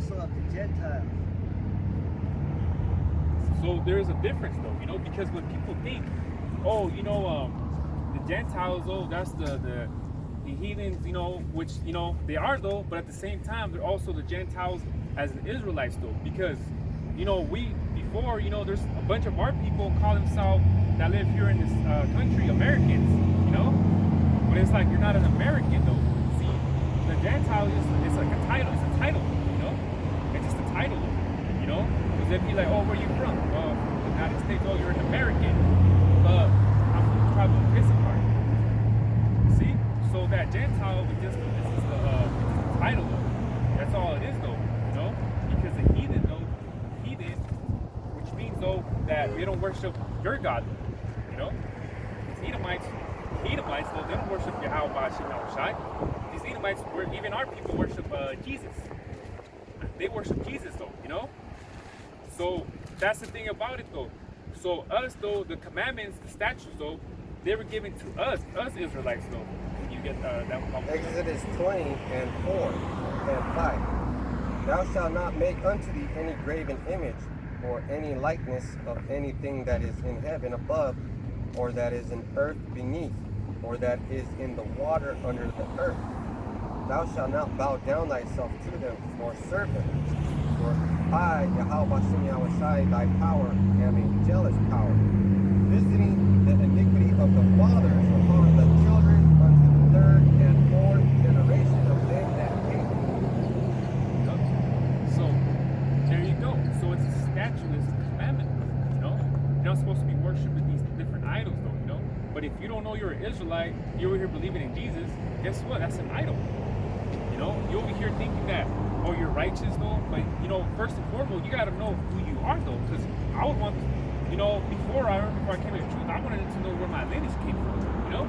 also of the Gentiles. So there's a difference though, you know, because when people think, oh, you know, the Gentiles, oh, that's the heathens, you know, which, you know, they are though, but at the same time, they're also the Gentiles as the Israelites though, because, you know, before, you know, there's a bunch of our people call themselves that live here in this country Americans, you know, but it's like you're not an American though. See, the Gentile it's like a title, you know, it's just a title, you know, because they'd be like, oh, where you from? From the United States. Oh, you're an American. I'm from the tribe of Issachar. See, so that Gentile is just a title though. That's all it is though, you know, because the heathen though, which means though that we don't worship your God, you know. These Edomites though, they don't worship Yahweh Shai. These Edomites, even our people worship Jesus. They worship Jesus though, you know. So that's the thing about it though. So us though, the commandments, the statutes though, they were given to us Israelites though. You get that one? Exodus 20 and 4 and 5. Thou shalt not make unto thee any graven image, or any likeness of anything that is in heaven above, or that is in earth beneath, or that is in the water under the earth. Thou shalt not bow down thyself to them, nor serve them. For I, Yahweh Hashem Yahushai, thy power, am a jealous power, visiting the iniquity of the fathers upon the children unto the third and fourth generation of them that hate me. So there you go. So it's a statute, it's a commandment, you know. You're not supposed to be worshiping these different idols though, you know. But if you don't know you're an Israelite, you're over here believing in Jesus, guess what? That's an idol. You know, you're over here thinking that, oh, you're righteous though, but you know, first and foremost, you gotta know who you are though, because I would want, you know, before I came to the truth, I wanted to know where my lineage came from, you know?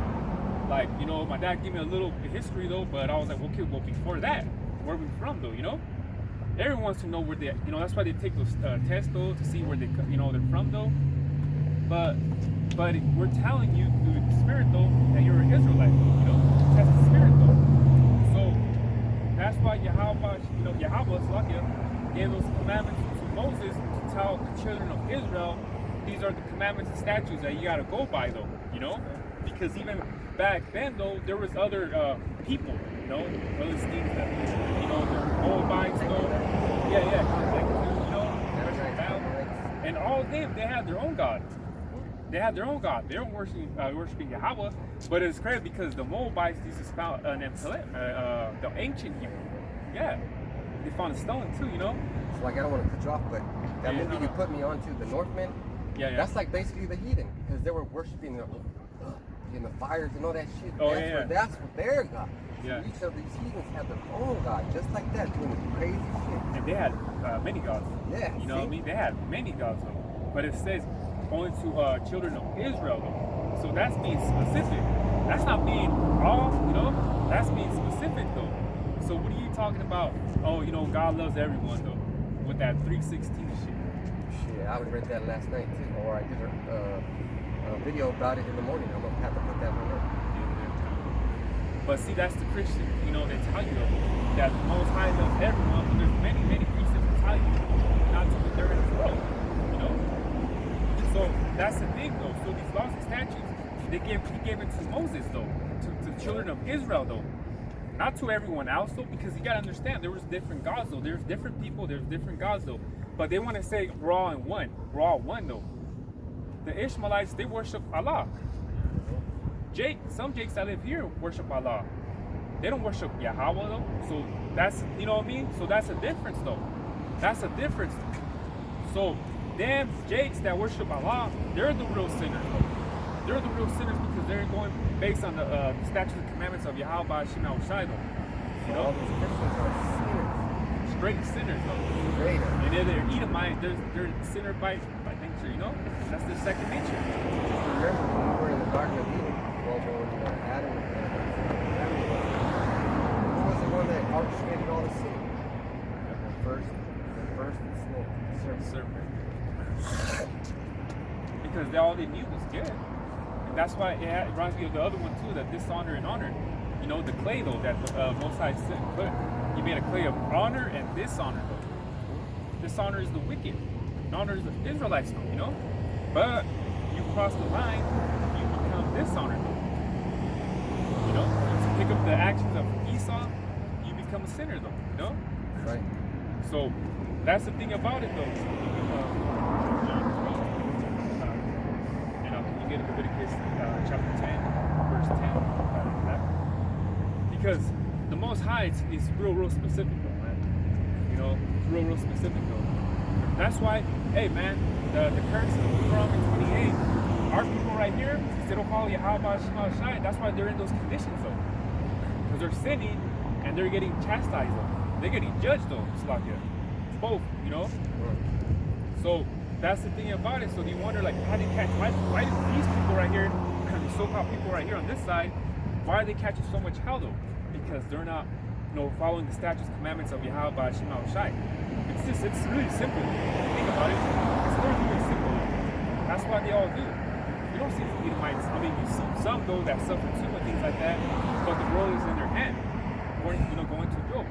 Like, you know, my dad gave me a little history though, but I was like, okay, well, before that, where are we from though, you know? Everyone wants to know where they, you know, that's why they take those tests though, to see where they, you know, they're from though. But we're telling you through the Spirit though, that you're an Israelite though, you know? That's the Spirit though. So, that's why Yahweh, you know, Slakia, gave those commandments to Moses to tell the children of Israel, these are the commandments and statutes that you gotta go by though, you know? Because even back then though, there was other people, you know, Philistines that, you know, the Moabites though, you know, and all of them, they had their own God. They had their own God. They weren't worshiping Yahweh, but it's crazy because the Moabites used to spout the ancient Hebrew. Yeah, they found a stone too, you know. So like, I don't want to cut you off, but that movie you put me onto, The Northmen, that's like basically the heathen, because they were worshiping in the fires and all that shit. Oh, that's what their God. Yeah. So each of these heathens had their own God, just like that, doing crazy shit. And they had many gods. Yeah. You know what I mean? They had many gods though. But it says only to children of Israel though. So that's being specific. That's not being all, you know? That's being specific though. So what are you talking about? Oh, you know, God loves everyone though. With that 3:16 shit. Shit, I read that last night too. Or I did a video about it in the morning. I'm gonna have to put that one up. But see, that's the Christian, you know, they tell you that the Most High loves everyone, but there's many, many precepts that tell you not to be there in this world, you know? So that's the thing though. So these laws and statutes, he gave it to Moses though, to the children of Israel though. Not to everyone else though, because you gotta understand there was different gods though. There's different people, there's different gods though. But they want to say we're all in one. We're all one though. The Ishmaelites, they worship Allah. Some Jakes that live here worship Allah. They don't worship Yahweh though. So that's, you know what I mean? So that's a difference though. That's a difference. So them Jakes that worship Allah, they're the real sinners though. They're the real sinners because they're going based on the statutes and commandments of Yahweh Shema Shai though. You know? All these Christians are sinners. Straight sinners though. Straight. And they're Edomite, they're sinner by nature, you know? That's their second nature. Remember when we were in the Garden of Eden? Well, when Adam who was the one that orchestrated all the sin? The first Serpent. Because all they knew was good. And that's why it reminds me of the other one too, that dishonor and honor. You know, the clay though, that Most High put. He made a clay of honor and dishonor though. dishonors the wicked, and honors the Israelites, though, you know. But you cross the line, you become dishonored. You know, you pick up the actions of Esau, you become a sinner, though. You know. Right. So that's the thing about it, though. Can you get Leviticus chapter 10, verse 10? Because the Most High is real specific, though, man. You know, it's real specific, though. That's why, hey, man, the curse of Deuteronomy 28, our people right here, since they don't follow Yahweh Shema Shai, that's why they're in those conditions, though. Because they're sinning and they're getting chastised, though. They're getting judged, though, Slakia. It's both, you know? So that's the thing about it. So you wonder, like, how they catch, why do these people right here, the so-called people right here on this side, why are they catching so much hell, though? Because they're not, you know, following the statutes, commandments of Yahweh Shema Shai. It's really simple. Think about it. It's really simple. That's why they all do. You don't see the Edomites. I mean, you see some though that suffer too and things like that, but the world is in their hand. Going to Job.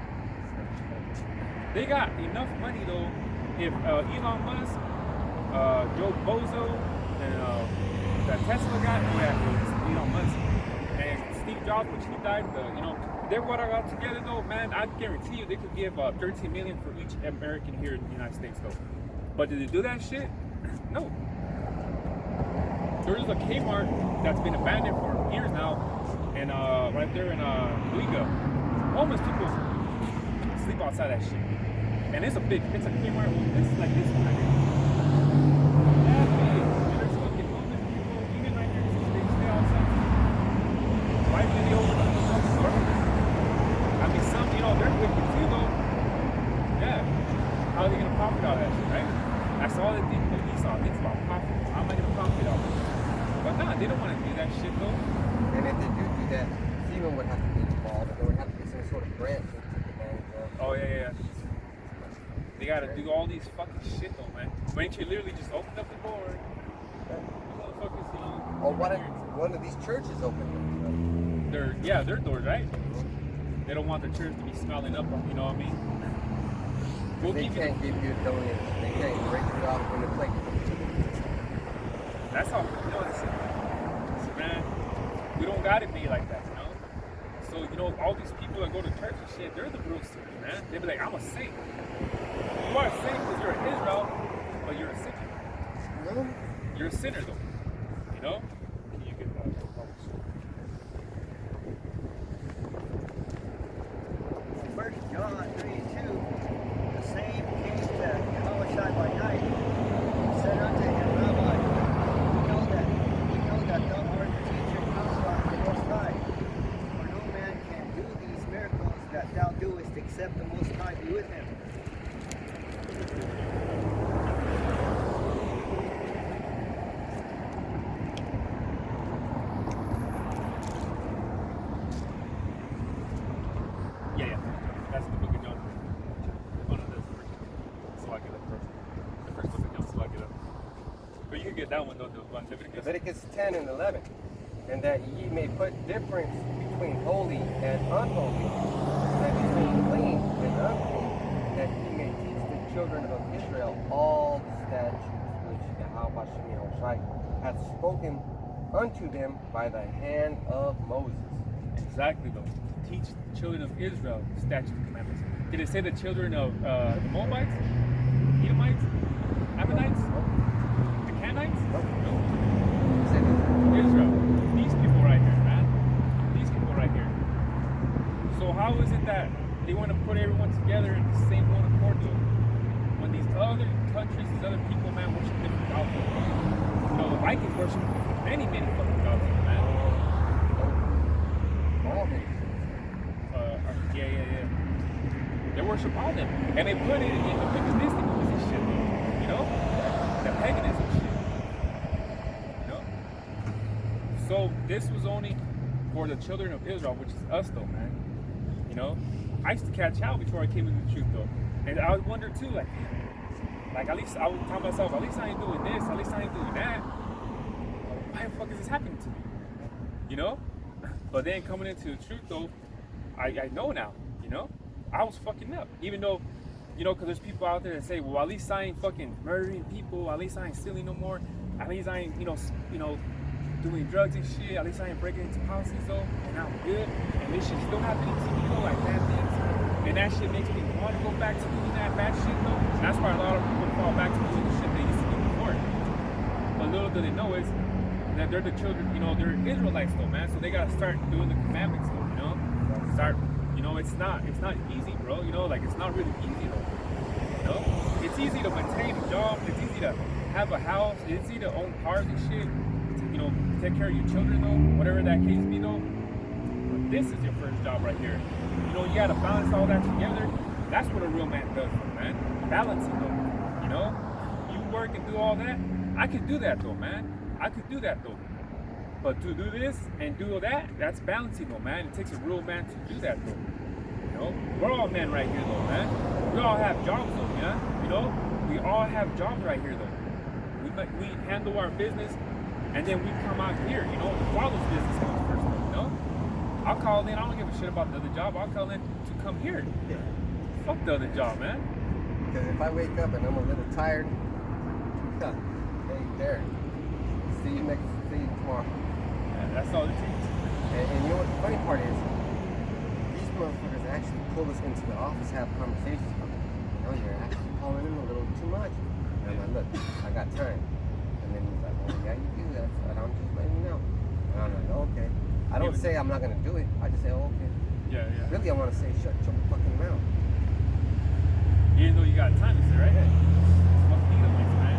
They got enough money though. If Elon Musk, Joe Bozo, and that Tesla guy, Elon Musk, and Steve Jobs, which he died, they would have got together though, man. I guarantee you they could give $13 million for each American here in the United States though. But did they do that shit? No. There's a Kmart that's been abandoned for years now, and right there in Liga, homeless people sleep outside that shit. And it's a Kmart. This is like this one right here. That big. And there's fucking homeless people even right here. They stay outside. Why do they open up the store? I mean, some, they're wicked too, though. Yeah. How are they gonna profit out of that shit, right? That's all they think that Esau thinks about profit. How am I gonna profit out of it? But nah, they don't want to do that shit, though. And if they do that, Stephen would have to be involved, and there would have to be some sort of grant to take advantage of. Oh, yeah. They gotta do all these fucking shit, though, man. When you literally just open up the door, motherfuckers, Or one of these churches open. Their doors, right? They don't want the church to be smelling up, you know what I mean? They can't give you a donation. They can't break you off in the plate. That's how, listen, man, we don't gotta be like that, you know? So, all these people that go to church and shit, they're the real sinners, man. They be like, I'm a saint. You are a saint because you're in Israel, but you're a sinner. No. You're a sinner, though. You know? You get that. First John 3:2, the same came to Yahushua by night, said unto him, Rabbi, we know that thou art the teacher and counselor of the Most High. For no man can do these miracles that thou doest except the Most High be with him. Yeah. That's the book of John. Oh, no, that's the first. So I get it first. The first book of John, so I get it. But you can get that one, though, the one Leviticus. Leviticus 10 and 11. And that ye may put difference between holy and unholy, and between clean and unclean, that ye may teach the children of Israel all the statutes which Yahweh Shemi Hoshai hath spoken unto them by the hand of Moses. Exactly, though. Teach the children of Israel statutes and commandments. Did it say the children of the Moabites? Edomites? Ammonites? The Canaanites? No. Israel. These people right here, man. These people right here. So how is it that they want to put everyone together in the same one accord, though? When these other countries, these other people, man, worship different gods. The Vikings worship many fucking gods, man. All nations. Yeah. They worship all them. And they put it in the paganistic position, the paganism shit. So this was only for the children of Israel, which is us though, man. I used to catch hell before I came into the truth though. And I would wonder too, like at least I would tell myself, at least I ain't doing this, at least I ain't doing that. Why the fuck is this happening to me? But then coming into the truth though, I know now, I was fucking up. Even though you know, because there's people out there that say, well, at least I ain't fucking murdering people. At least I ain't stealing no more. At least I ain't, doing drugs and shit. At least I ain't breaking into houses though, and I'm good. And this shit still happening to me though, like bad things. And that shit makes me want to go back to doing that bad shit though. And that's why a lot of people fall back to doing the shit they used to do before. But little do they know is that they're the children, they're Israelites though, man. So they gotta start doing the commandments though, Start, it's not easy, bro. It's not really easy though. It's easy to maintain a job. It's easy to have a house. It's easy to own cars and shit. Take care of your children though, whatever that case be though. But this is your first job right here. You gotta balance all that together. That's what a real man does, man. Balancing though. You work and do all that. I could do that though, man. I could do that though. But to do this and do that, that's balancing though, man. It takes a real man to do that though. We're all men right here though, man. We all have jobs though, yeah. We all have jobs right here though. We handle our business. And then we come out here, the father's business comes first, I'll call in, I don't give a shit about the other job, I'll call in to come here. Yeah. Fuck the other job, man. Because if I wake up and I'm a little tired, hey, there. See you tomorrow. Yeah, that's all it takes. And you know what the funny part is? These motherfuckers actually pull us into the office, have conversations about it. You're actually calling in a little too much. And I'm like, look, I got time. And then he's like, well, yeah, you do that. And I'm just letting you know. And I'm like, okay. I don't say I'm not going to do it. I just say, oh, okay. Yeah. Really, I want to say, shut your fucking mouth. Even though you got time, is it right? Yeah. Fuck Edomites, man.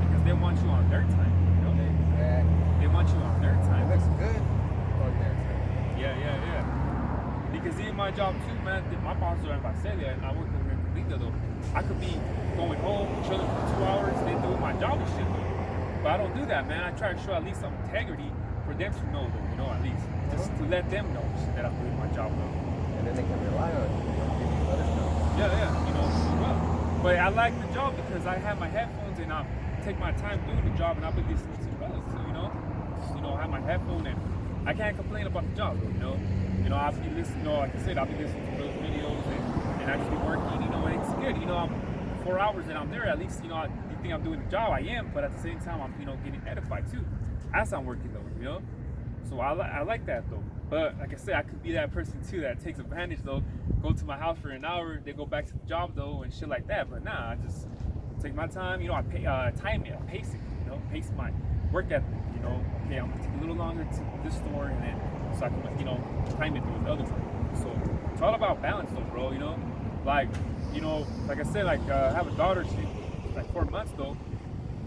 Because they want you on their time, Exactly. They want you on their time. It looks good on their time. Yeah. Because even my job too, man, my boss is in Visalia, and I work over in Colita, though. I could be going home, chilling for 2 hours, then doing my job and shit, though. But I don't do that, man. I try to show at least some integrity for them to know, though, at least. Just to let them know that I'm doing my job, though. And then they can rely on you, give you other stuff. Yeah, well. But I like the job because I have my headphones and I take my time doing the job, and I'll be listening to brothers too, I have my headphone and I can't complain about the job, though, I'll be listening, like I said, I'll be listening to those videos and I just be working, and it's good, I'm 4 hours and I'm there, at least, you think I'm doing the job, I am, but at the same time, I'm, getting edified too, as I'm working though, So I like that though. But like I said, I could be that person too that takes advantage though, go to my house for an hour, then go back to the job though and shit like that. But nah, I just take my time, I time it, I pace it, pace my work ethic, okay, I'm gonna take a little longer to this store and then so I can, time it with the other one. So it's all about balance though, bro, like I said, like I have a daughter, she's like 4 months though,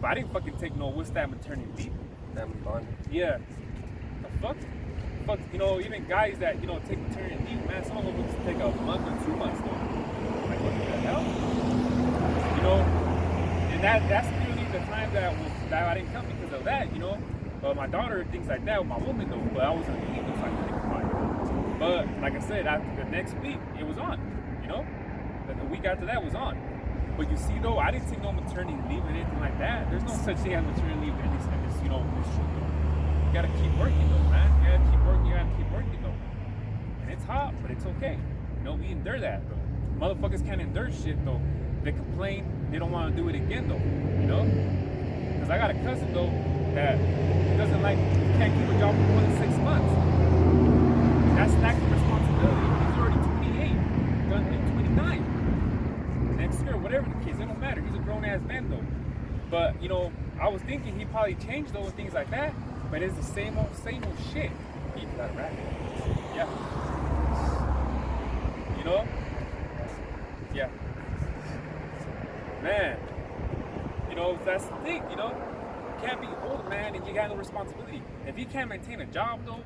but I didn't fucking take no what's that maternity leave. Family bonding. Yeah. The fuck, even guys that, take maternity leave, man, some of them just take a month or 2 months though. Like, what the hell? And that's really the time that I didn't come because of that, But my daughter, things like that with my woman though, but I was on leave, so I couldn't come on. But like I said, after the next week, it was on, The week after that was on. But you see though, I didn't take no maternity leave or anything like that. There's no such thing as maternity leave in this this truth though. You gotta keep working though, man. You gotta keep working though. And it's hot, but it's okay. We endure that though. Motherfuckers can't endure shit though. They complain, they don't want to do it again though. Because I got a cousin though that can't keep a job for more than 6 months. That's an act of responsibility. He's already 28, gonna be 29. Next year, whatever the case, it don't matter. He's a grown ass man though. But I was thinking he probably changed though and things like that. But it's the same old shit. He got a rap. Yeah. Yeah. Man. That's the thing, You can't be old, man, and you got no responsibility. If you can't maintain a job though,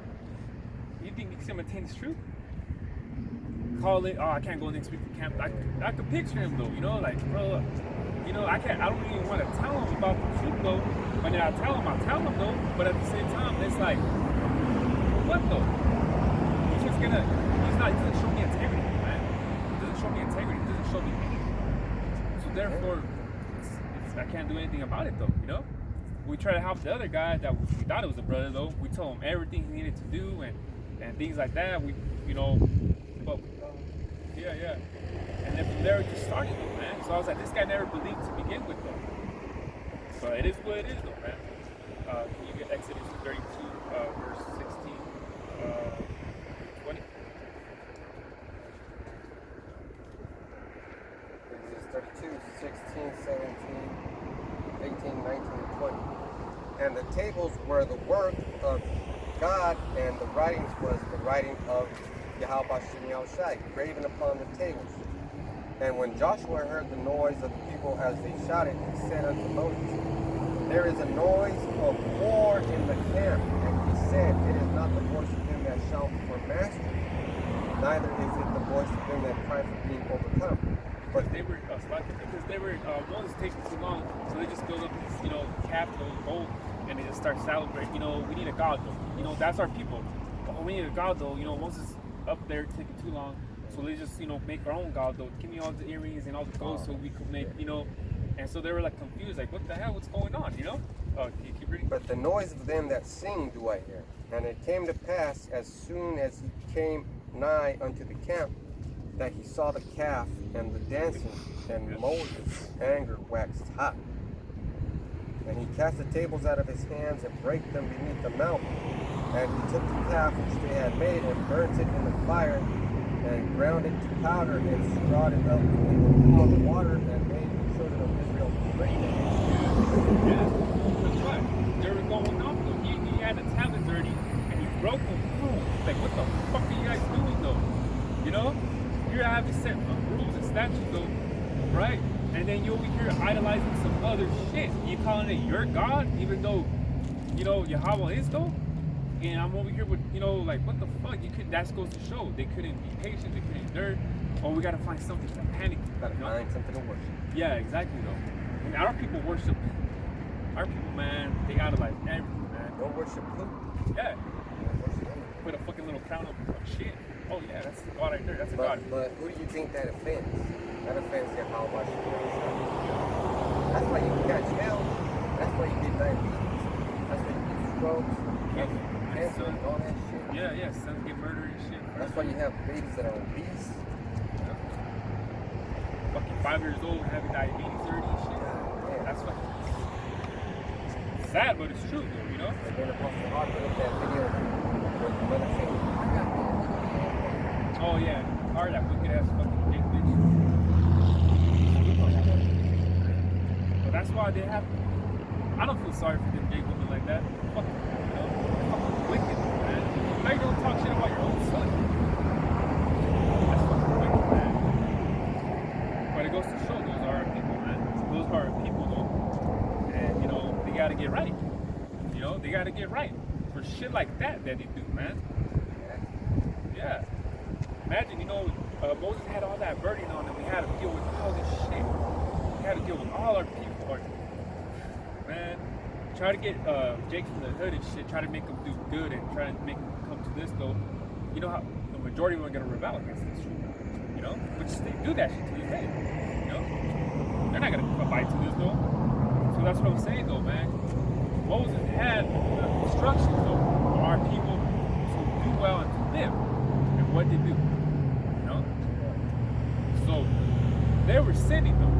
you think you can maintain his truth? Call it, I can't go next week to camp. I could picture him though, like, bro, I don't even want to tell him about the truth though. When I tell him though, but at the same time, it's like, what though? He doesn't show me integrity, man. He doesn't show me integrity, he doesn't show me anything. So therefore, I can't do anything about it though, We try to help the other guy that we thought it was a brother though. We told him everything he needed to do and things like that. But yeah. And then from there, it just started, though, man. So I was like, this guy never believed to begin with, though. So it is what it is, though, man. Can you get Exodus 32, verse 16, 20? Exodus 32, 16, 17, 18, 19, and 20. And the tables were the work of God, and the writings was the writing of Yahweh Shem Yahushai, graven upon the tables. And when Joshua heard the noise of the people as they shouted, he said unto Moses, there is a noise of war in the camp. And he said, it is not the voice of him that shout for mastery, neither is it the voice of him that cry for being overcome. But they were because they were Moses taking too long, so they just build up this, capital gold, and they just start celebrating. We need a god though. That's our people. But we need a god though. Moses up there taking too long, so they just make our own god though. Give me all the earrings and all the gold so we could make And so they were like confused, like what the hell? What's going on? Can you keep reading? But the noise of them that sing do I hear. And it came to pass, as soon as he came nigh unto the camp, that he saw the calf and the dancing, and Moses' anger waxed hot. And he cast the tables out of his hands and brake them beneath the mountain. And he took the calf which they had made and burnt it in the fire, and ground it to powder, and strawed it up in the pool of water, and made the children of Israel drink it. Yeah, that's right. They were going off though. He had the tablets already, and he broke them. Like, what the fuck are you guys doing though? You're having set rules and statutes though, right? And then you over here idolizing some other shit. You calling it your God, even though, Yahweh is though? And I'm over here with, like, what the fuck? That goes to show they couldn't be patient, they couldn't endure. Oh, we gotta find something to panic. Gotta find something to worship. Yeah, exactly though. And our people worship. Our people, man, they idolize everything, man. Don't worship who? Yeah. Don't worship who? Put a fucking little crown of shit. Oh yeah, that's a God right there. That's a God. But who do you think that offends? That offends Yahweh Shem Yahushai. That's why you catch hell. That's why you get diabetes. That's why you get strokes, cancer, and all that shit. Yeah, sons get murdered and shit. That's why you have babies that are obese. Fucking 5 years old having diabetes already and shit. Yeah. That's fucking sad, but it's true though, And then Apostle Harper looked at that video where the mother said, I got Oh yeah, hard that wicked ass fucking big bitch. But that's why they have. I don't feel sorry for them big women like that. Fuck them, They're fucking wicked, man. How you gonna talk shit about your own son? That's fucking wicked, man. But it goes to show those are our people, man. Those are our people, though. And they gotta get right. They gotta get right for shit like that they do, man. Yeah. Imagine, Moses had all that burden on him. We had to deal with all this shit. We had to deal with all our people. Man, try to get Jake from the hood and shit. Try to make him do good and try to make him come to this, though. You know how the majority of them are going to rebel against this shit. Which they do that shit to this day. They're not going to abide to this, though. So that's what I'm saying, though, man. Moses had the instructions, though, for our people to do well and to live. And what they do. So they were sinning though.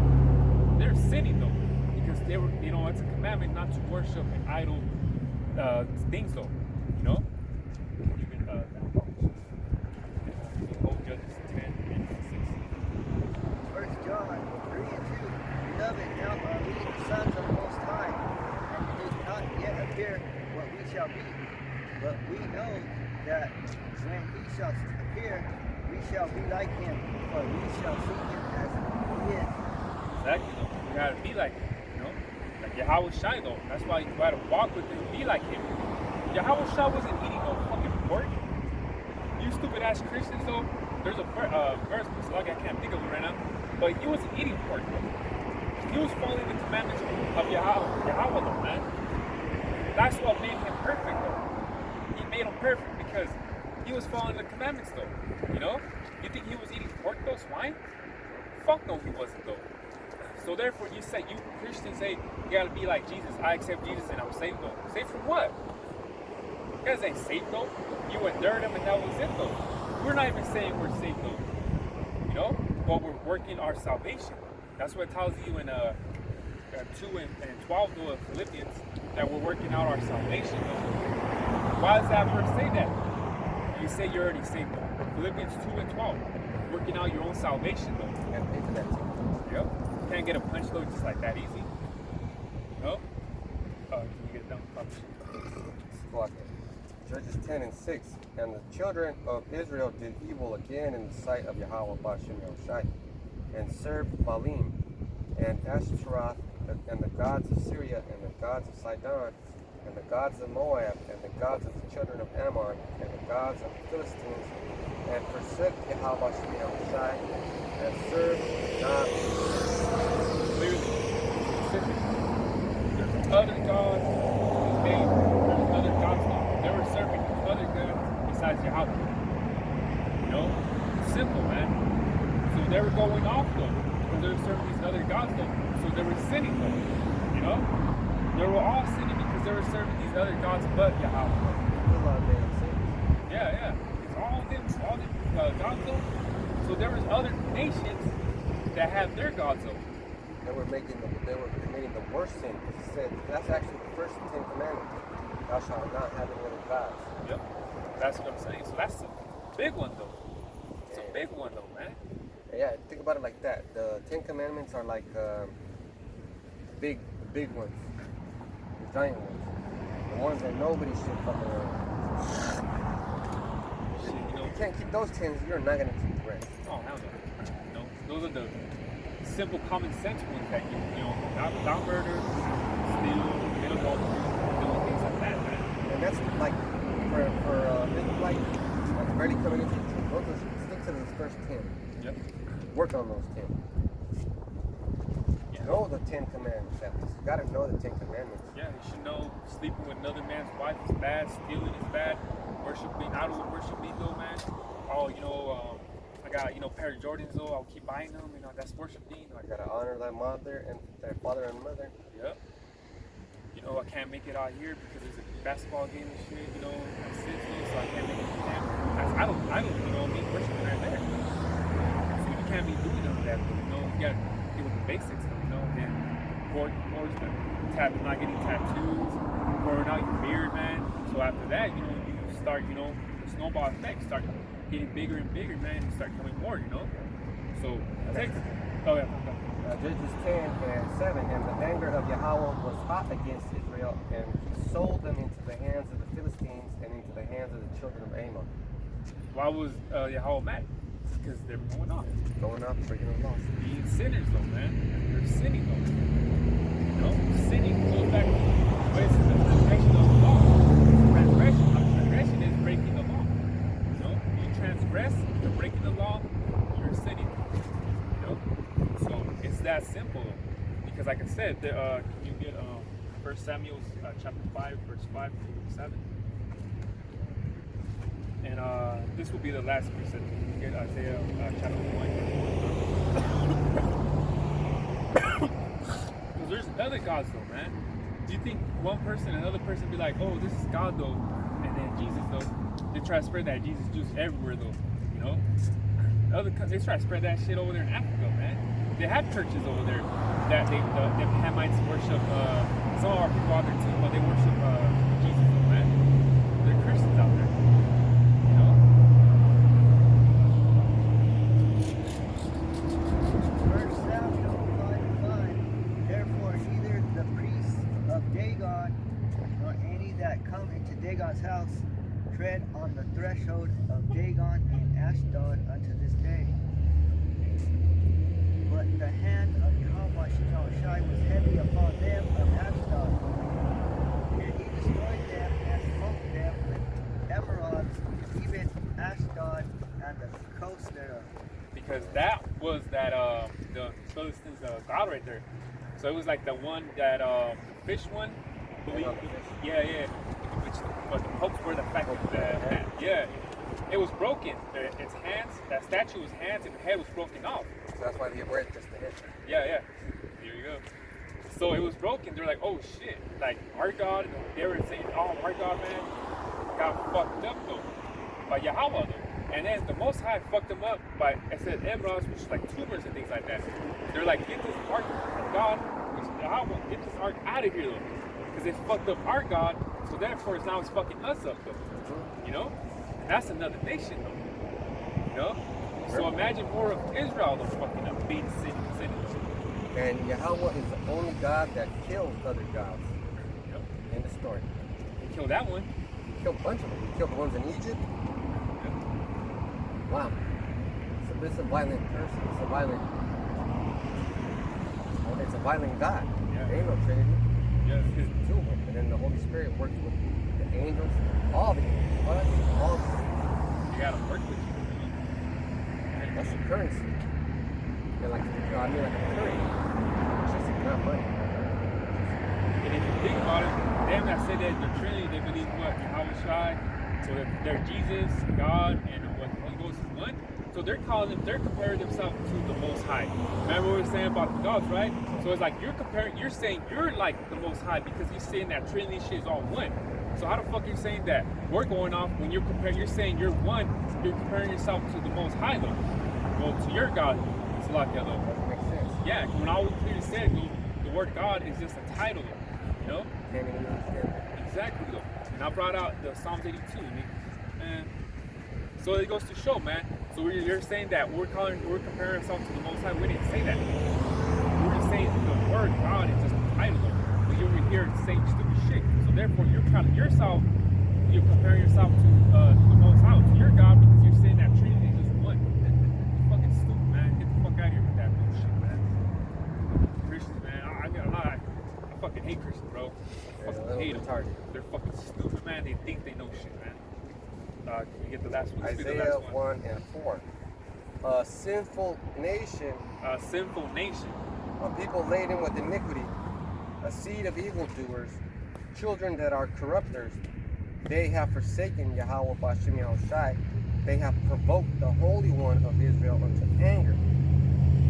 They're sinning though. Because they were, it's a commandment not to worship an idol things though. Judges 10, 6. 1 John 3 and 2. Beloved, now are we the sons of the Most High, and it does not yet appear what we shall be. But we know that when he shall appear, we shall be like him, for we shall see him as he is. Exactly though. You gotta be like him, Like Yahweh Shai though. That's why you gotta walk with him, be like him. Yahweh Shai wasn't eating no fucking pork. You stupid ass Christians though. There's a verse, I can't think of it right now. But he wasn't eating pork though. He was following the commandments of Yahweh though, man. That's what made him perfect though. He made him perfect because he was following the commandments though. You think he was eating pork though, swine? Fuck no, he wasn't though. So therefore you Christians say you gotta be like Jesus. I accept Jesus and I'm saved though. Saved from what? You guys ain't saved though. You endured him and that was it though. We're not even saying we're saved though. But we're working our salvation. That's what it tells you in 2 and 12 though, of Philippians, that we're working out our salvation though. Why does that verse say that? You say you're already saved though. Philippians 2 and 12, working out your own salvation though. You gotta pay for that too. Yep. You can't get a punch though just like that easy. No? Can you get it down? Squad. Judges 10 and 6. And the children of Israel did evil again in the sight of Yahweh Bashem Yahushai, and served Baalim and Ashtaroth and the gods of Syria and the gods of Sidon and the gods of Moab and the gods of the children of Ammon and the gods of the Philistines, and forsook Yahweh Bashem Yahushai and served not. Clearly, specific. There's other gods in name. There's other gods now. They were serving other gods besides Yahweh. You know? Simple, man. So they were going off though, because they were serving these other gods though. So they were sinning though. You know? They were all sinning because they were serving these other gods but Yahweh. Yeah. It's all them gods though. So there was other nations that had their gods though. They were committing the worst sin, because it said that's actually the first 10 commandments. Thou shalt not have any other gods. Yep. That's what I'm saying. So that's a big one though. It's a big one though, man. Yeah, think about it like that. The 10 commandments are like big ones, the giant ones, the ones that nobody should fucking learn. Shit, you know. If you can't keep those 10s, you're not gonna keep the rest. Oh hell no. No, those are the simple common sense ones that you know, not murder, steal, commit adultery, doing things like that, man. And that's like for Israelite, like barely coming into the truth. Go to stick to those first 10. Yep. Work on those 10. Yeah. Know the 10 commandments. At least. You gotta know the 10 commandments. Yeah, you should know sleeping with another man's wife is bad, stealing is bad, idol worshiping though, man. Oh, you know, I got, you know, pair of Jordans though, I'll keep buying them, you know, that's worshiping. You gotta honor thy mother and thy father and mother. Yep. You know, I can't make it out here because there's a basketball game and shit, you know, at Sydney, so I can't make it to camp. I don't, you know, me worshiping right there. So you can't be doing none of that, but, you know, you gotta deal with the basics, though, you know, and for not getting tattoos, growing out your beard, man. So after that, you know, you start, you know, the snowball effect, start getting bigger and bigger, man, and start coming more, you know. So it takes. Oh yeah. Judges 10 and 7, and the anger of Yahweh was hot against Israel, and he sold them into the hands of the Philistines and into the hands of the children of Ammon. Why was Yahweh mad? Because they're going off. Going off, breaking the laws. Being sinners though, man. They're sinning though. You know, sinning goes back to the transgression of the law. Transgression is breaking the law. You know, you transgress, you're breaking the law, you're sinning. You know, so it's that simple. Because like I said, can you get 1 Samuel chapter 5, verse 5 to 7? And this will be the last precept. You get Isaiah chapter 1. Because there's other gods though, man. Do you think one person, another person be like, oh, this is God though, and then Jesus though? They try to spread that Jesus juice everywhere though, you know? They try to spread that shit over there in Africa, man. They have churches over there that the Hamites worship. Some of our people out there too, but they worship Jesus though, man. They're Christians out there. Dagon, nor any that come into Dagon's house tread on the threshold of Dagon in Ashdod unto this day. But the hand of Yahweh Shai was heavy upon them of Ashdod, and he destroyed them and smote them with emeralds, even Ashdod and the coast thereof. Because that was the Philistines' god right there. So it was like the one that fish one. Yeah. But the popes were the fact that it was broken. Its hands, that statue's hands and head was broken off. So that's why they wear just the head. Yeah. Here you go. So it was broken. They're like, oh shit, like our God. And they were saying, oh, our God, man, got fucked up though by Yahweh though. And then the Most High fucked them up by, it said Emros, which is like tumors and things like that. They're like, get this ark of God, which is Yahweh, get this ark out of here though. Because they fucked up our God, so therefore now it's fucking us up though. You know? And that's another nation though. You know? So imagine more of Israel though fucking up, being cities. And Yahweh is the only God that kills other gods. Yep. In the story. He killed that one. He killed a bunch of them. He killed the ones in Egypt. Wow. So this is a violent person. It's a violent God. Yeah. There ain't no Trinity. Yeah, It's just two of them. And then the Holy Spirit works with the angels, all the angels, us, all the angels. you gotta work with you. That's the currency. And like, like a currency. It's just not money. And if you think about it, them that say that the Trinity, they believe what? Yahweh Shai, so that they're Jesus, God, and what Holy Ghost is one. So they're comparing themselves to the Most High. Remember what we were saying about the gods, right? So it's like you're saying you're like the Most High because you're saying that Trinity shit is all one. So how the fuck are you saying that we're going off when you're saying you're one, you're comparing yourself to the Most High though? Well, to your God, it's like that though. Doesn't make sense. Yeah, when I clearly said the word God is just a title though, you know? Can't even understand that. Exactly though. And I brought out the Psalms 82, and so it goes to show, man. So you're saying that we're comparing ourselves to the Most High. We didn't say that. We're just saying the word God is just a title though. But you're over here saying stupid shit. So therefore you're comparing yourself to the Most High, to your God, because you're saying that Trinity is just one. It's fucking stupid, man. Get the fuck out of here with that bullshit, man. Christians, man. I fucking hate Christians, bro. I fucking hate them. They're fucking stupid, man. They think they know shit, man. Can you get the last one? Isaiah 1 and 4. A sinful nation, Sinful nation. a people laden with iniquity, a seed of evildoers, children that are corrupters. They have forsaken Yahweh Bashem Yahushai. They have provoked the Holy One of Israel unto anger.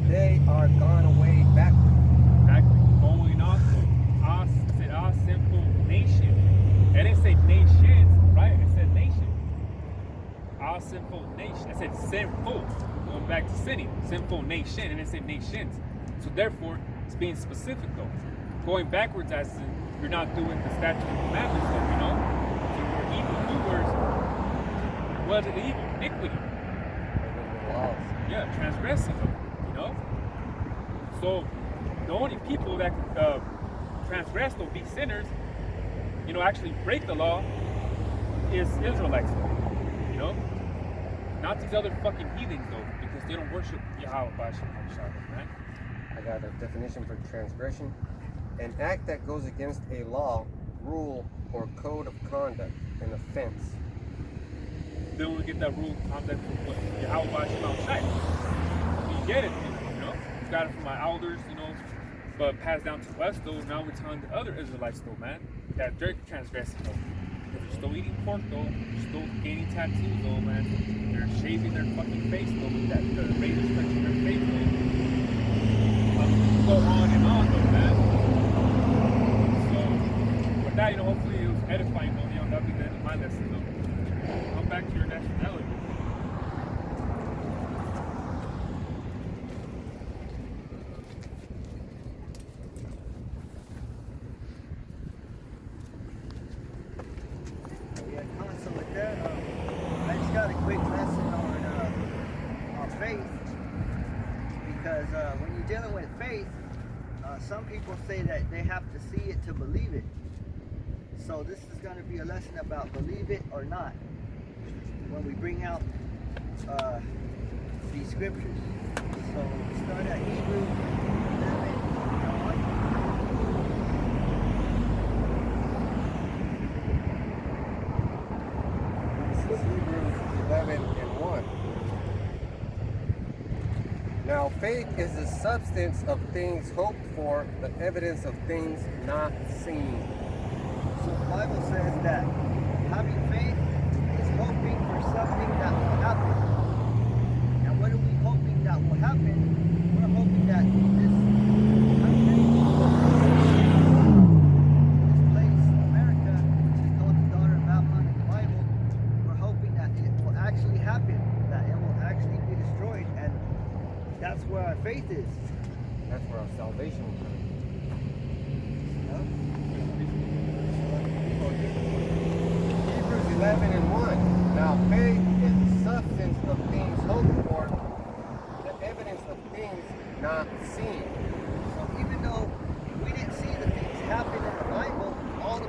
They are gone away backward. Exactly. Going on to us, it said our sinful nation. It didn't say nations, right? It said nation. Our sinful nation. It said sinful. Going back to sinning. Sinful nation. And it said nations. So therefore, it's being specific though. Going backwards as in you're not doing the statutes and commandments though, you know? So you're evildoers. What is evil? Iniquity. Yeah, transgressing them, you know? So the only people that transgress or be sinners, you know, actually break the law is Israelites, you know? Not these other fucking heathens though, because they don't worship Yahweh Bashem Yahushua, man. I got a definition for transgression. An act that goes against a law, rule, or code of conduct, an offense. Then we get that rule of conduct from what Yahweh Bashem Yahushua. You get it, you know? We got it from my elders, you know, but passed down to us though. Now we're telling the other Israelites though, man, that they're transgressing though. Because they're still eating pork though, they're still gaining tattoos though, man. They're shaving their fucking face though with that the razors touching their face though. Go on and on though, man. So with that, you know, hopefully it was edifying though, you know, that'll be the end of my lesson though. Come back to your nationality. Yeah, constant with that. I just got a quick lesson on faith, because when you're dealing with faith, some people say that they have to see it to believe it. So this is going to be a lesson about believe it or not when we bring out these scriptures. So we start at Hebrews 11:1. This is Hebrews 11 and 1. Now faith is the substance of things hoped for, the evidence of things not seen. So the Bible says that having faith is hoping for something that will happen. And what are we hoping that will happen? We're hoping that this place, America, which is called the daughter of Babylon in the Bible, we're hoping that it will actually happen. where our faith is. That's where our salvation will come. Hebrews 11:1. Now faith is the substance of things hoped for, the evidence of things not seen. So even though we didn't see the things happen in the Bible, all the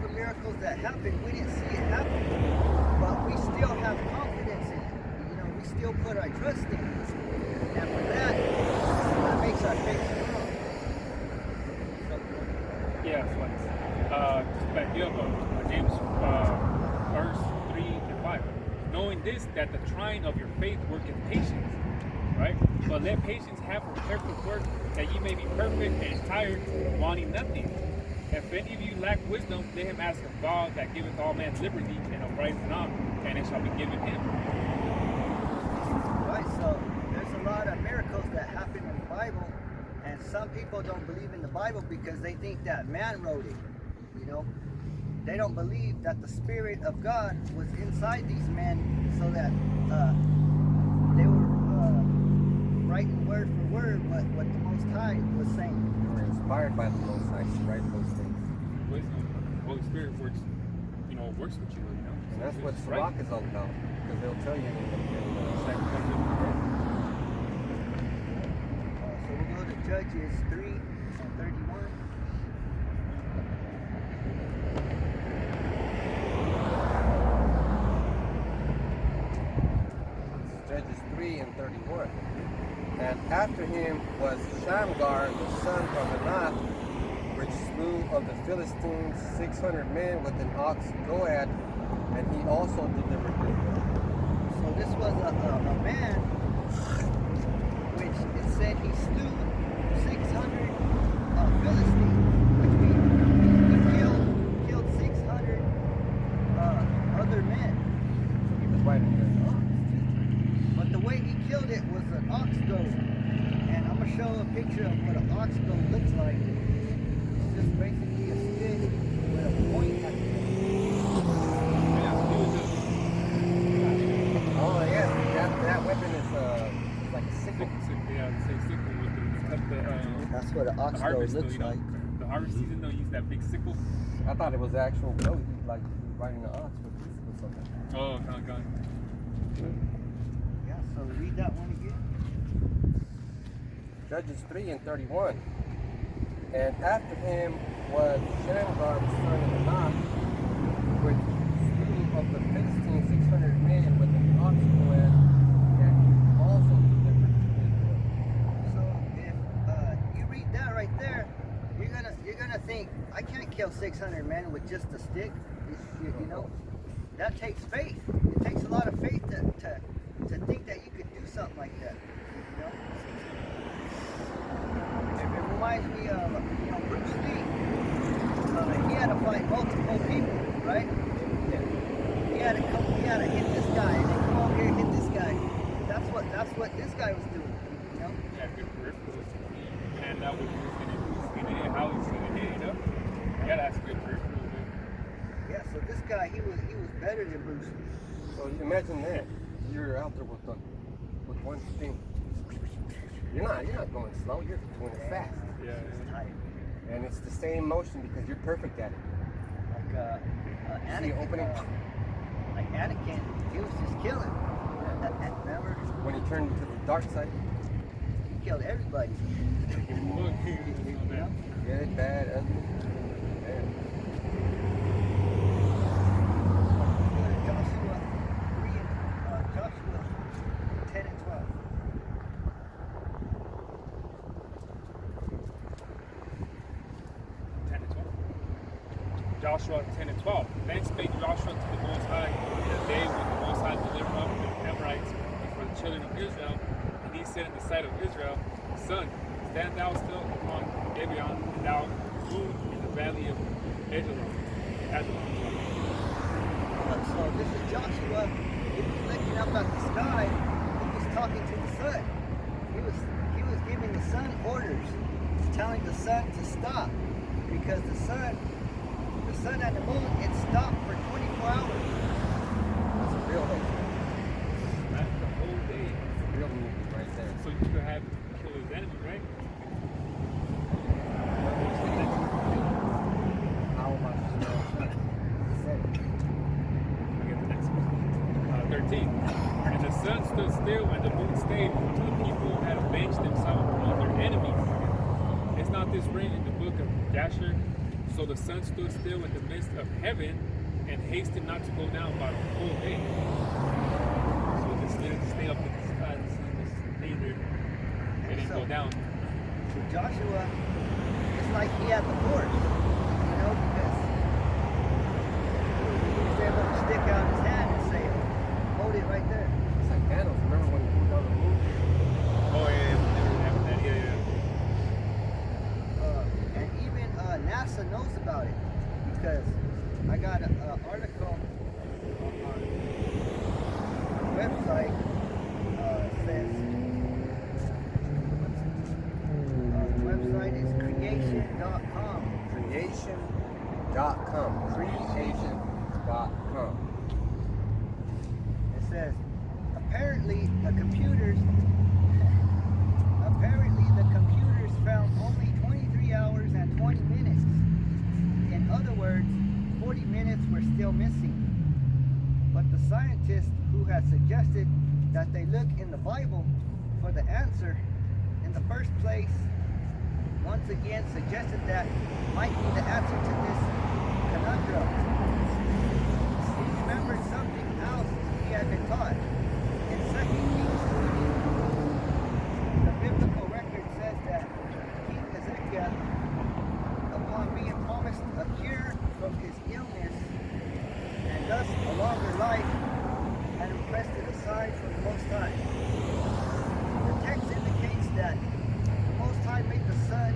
miracles that happened, we didn't see it happen. But we still have confidence in it. You know, we still put our trust in it. And for that makes our faith strong. Yeah, so like, just back you up, James, verse 3 and 5. Knowing this, that the trying of your faith worketh patience, right? But let patience have her perfect work, that ye may be perfect and entire, wanting nothing. If any of you lack wisdom, let him ask of God that giveth all men liberty and upbraideth not, and it shall be given him. Right, so there's a lot of miracles that happen in the Bible, and some people don't believe in the Bible because they think that man wrote it. You know, they don't believe that the Spirit of God was inside these men, so that they were writing word for word what the Most High was saying. We were inspired by the Most High to write those things. Wisdom, Holy Spirit works, works with you, And that's what Right. Sirach is all about. Because they'll tell you in Second Corinthians. So we'll go to Judges 3 and 31. Judges 3 and 31. And after him was Shamgar, the son of Anath, which slew of the Philistines 600 men with an ox Goad, and he also delivered them. So this was a man, which it said he slew 600 Philistines, which means he killed 600 other men. So he was riding an ox. But the way he killed it was an ox goad. And I'm going to show a picture of what an ox goad looks like. It's just basically a stick with a point at the end. Oh yeah, that weapon is like a sickle. Yeah, the same sickle with the That's what an ox goad harvest, looks like. The harvest season, they'll use that big sickle. I thought it was the actual goat, like riding an ox with something. Oh, God. Yeah, so read that one again. Judges 3 and 31. And after him was Shamgar, the son of Anath, which slew of the Philistines 600 men with an ox Goad, and he also delivered to Israel. So if you read that right there, you're gonna think I can't kill 600 men with just a stick. You know, that takes faith. It takes a lot of faith to think that you could do something like that. You know, it reminds me of Bruce Lee. He had to fight multiple people, right? He had to hit this guy, and then come over here and hit this guy. That's what this guy was doing. You know. Yeah, good peripherals. And that was who's gonna hit, how he's gonna hit, you know? Yeah, that's good peripherals, man. Yeah, so this guy, he was better than Bruce Lee. So imagine that. You're out there with one thing. You're not going slow, you're doing it fast. Yeah, It's yeah. tight. And it's the same motion because you're perfect at it. Like See Anakin, opening? like Anakin, he was just killing. Remember, When he turned to the dark side, he killed everybody. You know? good, bad, ugly. Yeah. Joshua 3 and Joshua 10 and 12. Joshua 10 and 12. Then spake Joshua to the Most High in the day when the Most High delivered up the Amorites before the children of Israel. And he said in the sight of Israel, Son, stand thou still upon Gibeon, and thou move in the valley of Ajalon. So this is Joshua. He was looking up at the sky. He was talking to the sun. He was giving the sun orders, telling the sun to stop, because the sun and the moon, it stopped for 24 hours. That's a real thing. That's the whole day. Real movie right there. So 14. And the sun stood still and the moon stayed until the people had avenged themselves upon their enemies. Is not this written in the book of Jasher? So the sun stood still in the midst of heaven and hasted not to go down about a whole day. So the sun stay up in the sky, the sun just stayed there. It didn't go down. So Joshua, it's like he had the force, because he was able to stick out his hand and say, hold it right there. It's like Thanos. Remember when he pulled down the moon? Oh yeah, we never happened that. Yeah. And even NASA knows about it because I got an article on our website says the website is creation.com. Creation.com. Creation.com. It says apparently the computers found only 23 hours and 20 minutes. In other words, 40 minutes were still missing. But the scientist who had suggested that they look in the Bible for the answer in the first place once again suggested that might be the answer to this conundrum. He remembered something else he had been taught. In 2 Kings 20, the biblical record says that King Hezekiah, upon being promised a cure from his illness and thus a longer life, had requested a sign from the Most High. The text indicates that the Most High made the sun